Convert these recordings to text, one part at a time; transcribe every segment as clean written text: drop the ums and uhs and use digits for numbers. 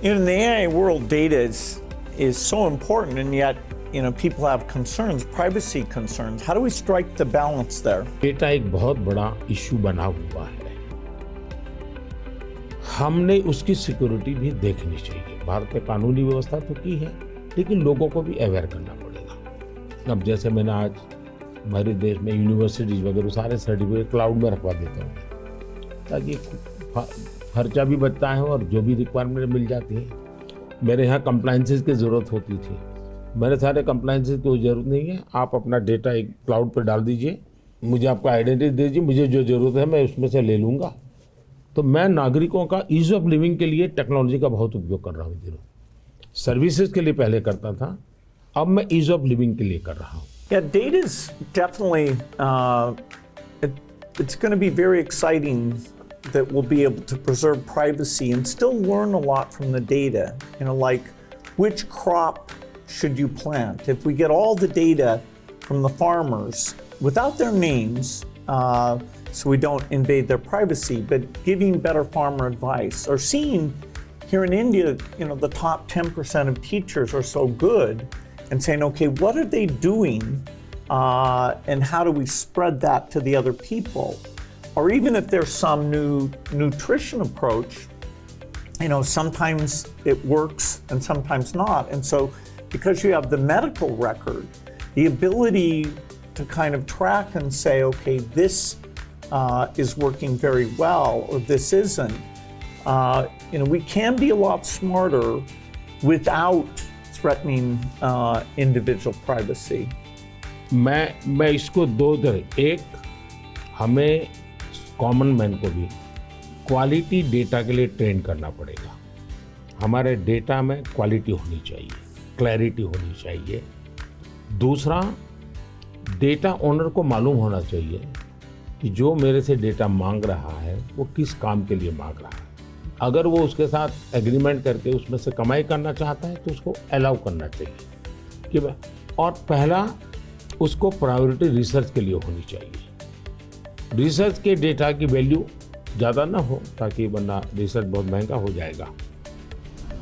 In the AI world, data is so important, and yet, people have concerns, privacy concerns. How do we strike the balance there? Data एक बहुत बड़ा issue बना हुआ है। हमने उसकी सिक्योरिटी भी देखनी चाहिए। भारत में कानूनी व्यवस्था तो की है, लेकिन लोगों को भी अवेयर करना पड़ेगा। अब जैसे मैंने आज हमारे देश में यूनिवर्सिटीज वगैरह सारे सर्टिफिकेट क्लाउड में रखवा देता हूँ, ताकि खर्चा भी बचता है और जो भी रिक्वायरमेंट मिल जाती है। मेरे यहाँ कंप्लायंसेस की ज़रूरत होती थी, मेरे सारे कंप्लायंसेस की कोई ज़रूरत नहीं है। आप अपना डेटा एक क्लाउड पर डाल दीजिए, मुझे आपका आइडेंटिटी दीजिए, मुझे जो ज़रूरत है मैं उसमें से ले लूँगा। तो मैं नागरिकों का ईज़ ऑफ लिविंग के लिए टेक्नोलॉजी का बहुत उपयोग कर रहा हूँ। दिनों सर्विसेज के लिए पहले करता था, अब मैं ईज़ ऑफ लिविंग के लिए कर रहा हूँ। Yeah, data is definitely, it's going to be very exciting that we'll be able to preserve privacy and still learn a lot from the data. Like which crop should you plant? If we get all the data from the farmers without their names, so we don't invade their privacy, but giving better farmer advice, or seeing here in India, the top 10% of teachers are so good, and saying, okay, what are they doing, and how do we spread that to the other people? Or even if there's some new nutrition approach, sometimes it works and sometimes not. And so because you have the medical record, the ability to kind of track and say, okay, this is working very well, or this isn't, we can be a lot smarter without threatening individual privacy. मैं इसको दो तरह, एक हमें common man को भी quality data के लिए ट्रेन करना पड़ेगा। हमारे डेटा में क्वालिटी होनी चाहिए, क्लैरिटी होनी चाहिए। दूसरा, डेटा ओनर को मालूम होना चाहिए कि जो मेरे से डेटा मांग रहा है वो किस काम के लिए मांग रहा है। अगर वो उसके साथ एग्रीमेंट करके उसमें से कमाई करना चाहता है तो उसको अलाउ करना चाहिए कि और पहला, उसको प्रायोरिटी रिसर्च के लिए होनी चाहिए। रिसर्च के डेटा की वैल्यू ज़्यादा ना हो, ताकि वरना रिसर्च बहुत महंगा हो जाएगा।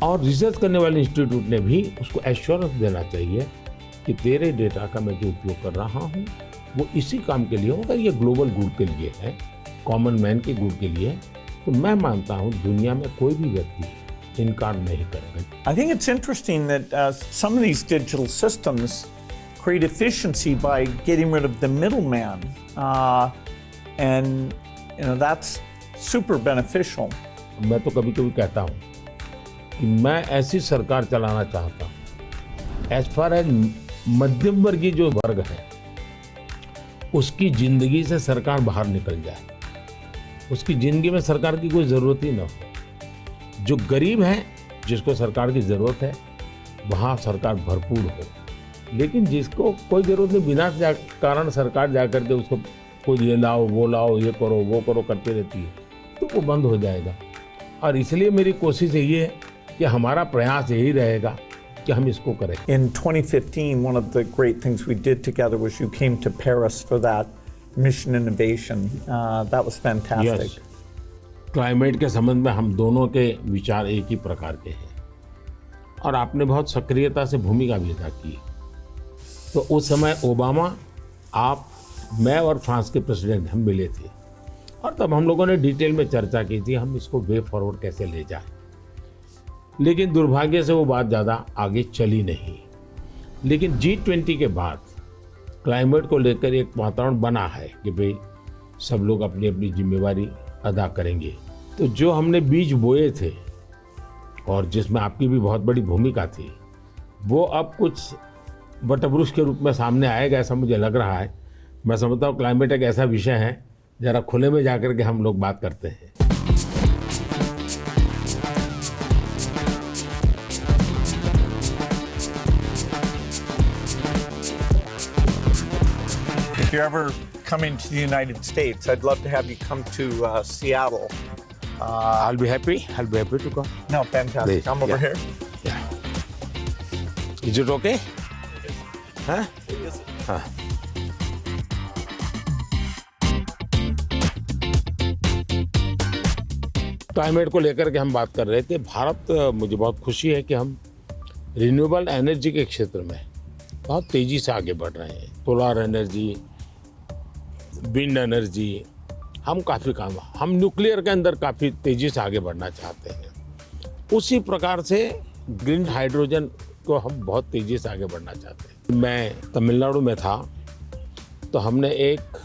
और रिसर्च करने वाले इंस्टीट्यूट ने भी उसको एश्योरेंस देना चाहिए कि तेरे डेटा का मैं जो उपयोग कर रहा हूँ वो इसी काम के लिए होगा, ये ग्लोबल गुड के लिए है, कॉमन मैन के गुड के लिए। तो मैं मानता हूँ दुनिया में कोई भी व्यक्ति इनकार नहीं करेगा। I think it's interesting that some of these digital systems create efficiency by getting rid of the middleman, and that's super beneficial. मैं तो कभी कभी कहता हूँ कि मैं ऐसी सरकार चलाना चाहता हूँ एज फार एज मध्यम वर्गीय जो वर्ग है उसकी जिंदगी से सरकार बाहर निकल जाए, उसकी जिंदगी में सरकार की कोई ज़रूरत ही ना हो। जो गरीब है, जिसको सरकार की ज़रूरत है, वहाँ सरकार भरपूर हो। लेकिन जिसको कोई ज़रूरत नहीं, बिना कारण सरकार जा करके उसको कोई ये लाओ वो लाओ, ये करो वो करो करती रहती है, तो वो बंद हो जाएगा। और इसलिए मेरी कोशिश यही है कि हमारा प्रयास यही रहेगा कि हम इसको करें। In 2015, one of the great things we did together was you came to Paris for that mission innovation. That was fantastic. Yes. Climate के संबंध में हम दोनों के विचार एक ही प्रकार के हैं और आपने बहुत सक्रियता से भूमिका भी अदा की। तो उस समय ओबामा, आप, मैं और फ्रांस के प्रेसिडेंट हम मिले थे और तब हम लोगों ने डिटेल में चर्चा की थी हम इसको वे फॉरवर्ड कैसे ले जाएं। लेकिन दुर्भाग्य से वो बात ज़्यादा आगे चली नहीं। लेकिन G20 के बाद क्लाइमेट को लेकर एक वातावरण बना है कि भाई सब लोग अपनी अपनी जिम्मेवारी अदा करेंगे। तो जो हमने बीज बोए थे और जिसमें आपकी भी बहुत बड़ी भूमिका थी, वो अब कुछ वटवृक्ष के रूप में सामने आएगा, ऐसा मुझे लग रहा है। मैं समझता हूँ क्लाइमेट एक ऐसा विषय है, ज़रा खुले में जाकर के हम लोग बात करते हैं। If you're ever coming to the United States, I'd love to have you come to Seattle. I'll be happy to come. No, fantastic. Please. Come over here. Yeah. Is it okay? Huh? Huh. Climate को लेकर के हम बात कर रहे थे। भारत, मुझे बहुत खुशी है कि हम रिन्यूएबल एनर्जी के क्षेत्र में बहुत तेज़ी से आगे बढ़ रहे हैं। सोलर एनर्जी, विंड एनर्जी, हम काफ़ी काम, हम न्यूक्लियर के अंदर काफ़ी तेज़ी से आगे बढ़ना चाहते हैं। उसी प्रकार से ग्रीन हाइड्रोजन को हम बहुत तेज़ी से आगे बढ़ना चाहते हैं। मैं तमिलनाडु में था तो हमने एक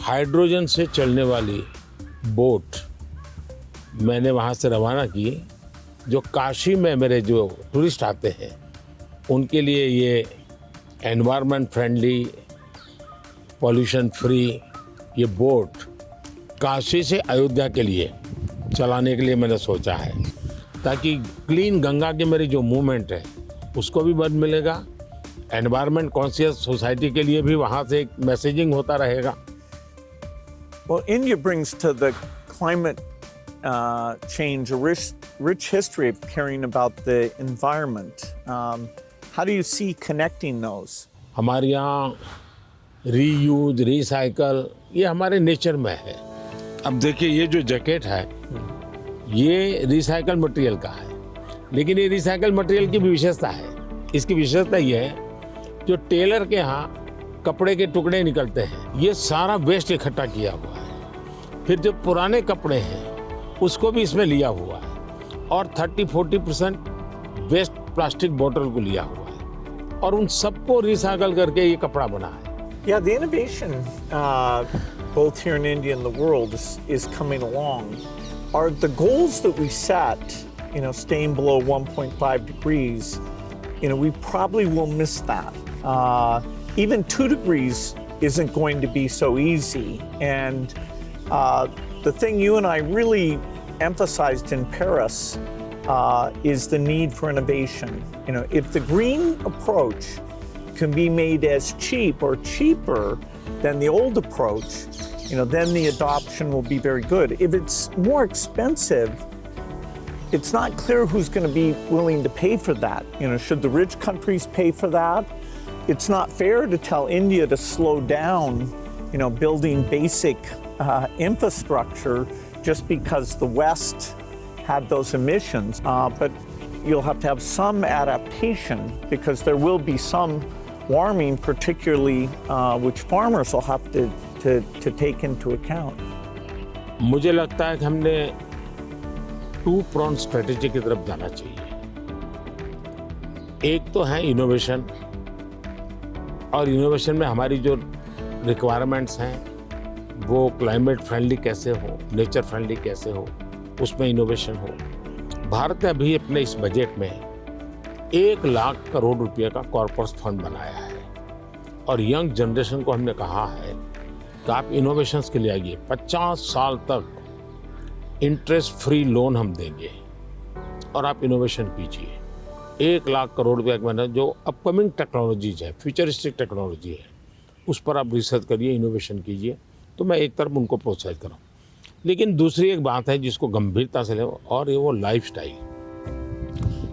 हाइड्रोजन से चलने वाली बोट मैंने वहाँ से रवाना की, जो काशी में मेरे जो टूरिस्ट आते हैं उनके लिए ये एनवायरनमेंट फ्रेंडली, पॉल्यूशन फ्री ये बोट काशी से अयोध्या के लिए चलाने के लिए मैंने सोचा है, ताकि क्लीन गंगा की मेरी जो मूवमेंट है उसको भी मदद मिलेगा। एनवायरनमेंट कॉन्शियस सोसाइटी के लिए भी वहाँ से एक मैसेजिंग होता रहेगा। Well, India brings to the climate change a rich history of caring about the environment. How do you see connecting those? हमारे यहाँ रीयूज, रिसाइकल ये हमारे नेचर में है। अब देखिए, ये जो जैकेट है ये रिसाइकल मटेरियल का है, लेकिन ये रिसाइकल मटेरियल की भी विशेषता है। इसकी विशेषता ये है, जो टेलर के यहाँ कपड़े के टुकड़े निकलते हैं ये सारा वेस्ट इकट्ठा किया हुआ है। फिर जो पुराने कपड़े हैं उसको भी इसमें लिया हुआ है, और 30-40% वेस्ट प्लास्टिक बोतल को लिया हुआ है, और उन सबको रिसाइकल करके ये कपड़ा बना है। Yeah, the innovation both here in India and the world is coming along. Are the goals that we set, staying below 1.5 degrees, we probably will miss that. Even 2 degrees isn't going to be so easy. And the thing you and I really emphasized in Paris is the need for innovation. If the green approach can be made as cheap or cheaper than the old approach, then the adoption will be very good. If it's more expensive, it's not clear who's going to be willing to pay for that. Should the rich countries pay for that? It's not fair to tell India to slow down, building basic infrastructure just because the West had those emissions. But you'll have to have some adaptation, because there will be some warming, particularly which farmers will have to take into account. मुझे लगता है कि हमने 2-pronged strategy की तरफ जाना चाहिए। एक तो है इनोवेशन, और इनोवेशन में हमारी जो रिक्वायरमेंट्स हैं वो क्लाइमेट फ्रेंडली कैसे हो, नेचर फ्रेंडली कैसे हो, उसमें इनोवेशन हो। भारत ने अभी अपने इस बजट में 1 लाख करोड़ रुपए का कॉर्पस फंड बनाया है, और यंग जनरेशन को हमने कहा है कि आप इनोवेशंस के लिए आइए। 50 साल तक इंटरेस्ट फ्री लोन हम देंगे और आप इनोवेशन कीजिए। 1 लाख करोड़ रुपए का मैंने जो अपकमिंग टेक्नोलॉजीज है, फ्यूचरिस्टिक टेक्नोलॉजी है, उस पर आप रिसर्च करिए, इनोवेशन कीजिए। तो मैं एक तरफ उनको प्रोत्साहित करूँ, लेकिन दूसरी एक बात है जिसको गंभीरता से ले, और ये वो लाइफस्टाइल।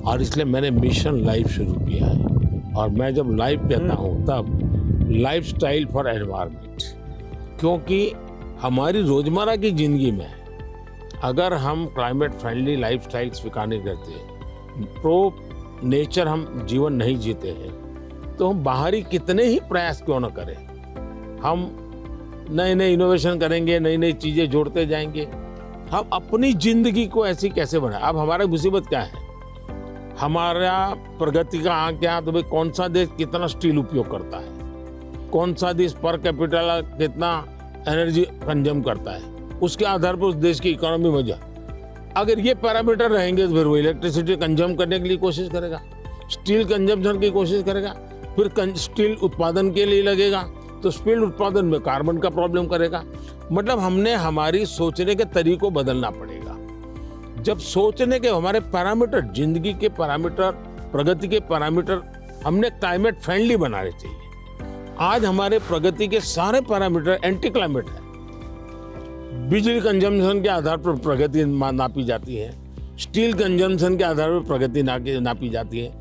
और इसलिए मैंने मिशन लाइफ शुरू किया है, और मैं जब लाइफ कहता हूँ तब लाइफस्टाइल फॉर एनवायरनमेंट, क्योंकि हमारी रोजमर्रा की जिंदगी में अगर हम क्लाइमेट फ्रेंडली लाइफस्टाइल स्वीकार नहीं करते, प्रो नेचर हम जीवन नहीं जीते हैं, तो हम बाहरी कितने ही प्रयास क्यों न करें, हम नए नए इनोवेशन करेंगे, नई नई चीजें जोड़ते जाएंगे, हम अपनी जिंदगी को ऐसी कैसे बनाए। अब हमारा मुसीबत क्या है, हमारा प्रगति का आंक क्या, तो भाई कौन सा देश कितना स्टील उपयोग करता है, कौन सा देश पर कैपिटल कितना एनर्जी कंज्यूम करता है, उसके आधार पर उस देश की इकोनॉमी में जा। अगर ये पैरामीटर रहेंगे तो फिर वो इलेक्ट्रिसिटी कंज्यूम करने के लिए कोशिश करेगा, स्टील कंजम्पशन की कोशिश करेगा, फिर स्टील उत्पादन के लिए लगेगा, तो स्टील उत्पादन में कार्बन का प्रॉब्लम करेगा। मतलब हमने हमारी सोचने के तरीकों बदलना पड़ेगा। जब सोचने के हमारे पैरामीटर, जिंदगी के पैरामीटर, प्रगति के पैरामीटर हमने क्लाइमेट फ्रेंडली बनाने चाहिए। आज हमारे प्रगति के सारे पैरामीटर एंटी क्लाइमेट है। बिजली कंजम्पशन के आधार पर प्रगति नापी जाती है, स्टील कंजम्पशन के आधार पर प्रगति नापी जाती है,